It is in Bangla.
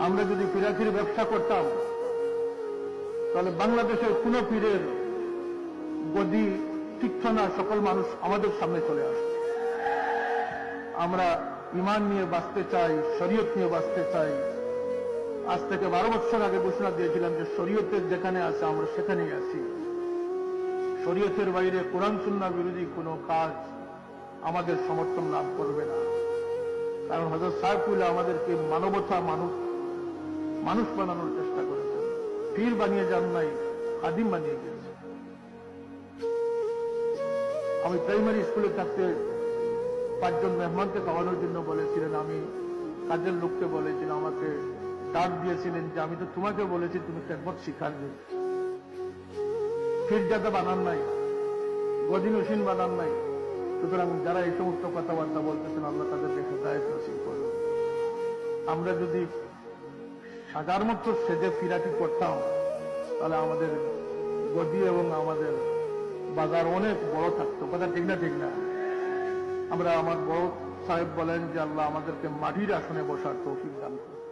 আমরা যদি ফিরাফিরি ব্যবসা করতাম তাহলে বাংলাদেশের কোন পীরের গদি টিকত না, সকল মানুষ আমাদের সামনে চলে আসে। আমরা ঈমান নিয়ে বাঁচতে চাই, শরীয়ত নিয়ে বাঁচতে চাই। আজ থেকে 12 বছর আগে ঘোষণা দিয়েছিলাম যে শরীয়তের যেখানে আছে আমরা সেখানেই আছি। শরীয়তের বাইরে কোরআন সুন্নাহ বিরোধী কোনো কাজ আমাদের সমর্থন লাভ করবে না। কারণ হযরত সাহেবুল্লাহ আমাদেরকে মানবতা মানুষ বানানোর চেষ্টা করেছেন। পীর বানিয়ে যান নাই, খাদিম বানিয়ে গিয়েছে। আমি প্রাইমারি স্কুলে থাকতে 5 জন মেহমানকে খাওয়ানোর জন্য বলেছিলেন, আমি কাজের লোককে বলেছিলাম, আমাকে ডাক দিয়েছিলেন যে আমি তো তোমাকে বলেছি তুমি খেদমত শিখাবে। পীরজাদা বানান নাই, গদি নসীন বানান নাই। সুতরাং যারা এই সমস্ত কথাবার্তা বলতেছেন আল্লাহ তাদেরকে হেদায়েত নসিব করুন। আমরা যদি সাজার মতো সেজে ফিরাটি করতাম তাহলে আমাদের গদি এবং আমাদের বাজার অনেক বড় থাকতো। কথা ঠিক না? ঠিক না? আমার বড় সাহেব বলেন যে আল্লাহ আমাদেরকে মাটির আসনে বসার তৌফিক দান করুন।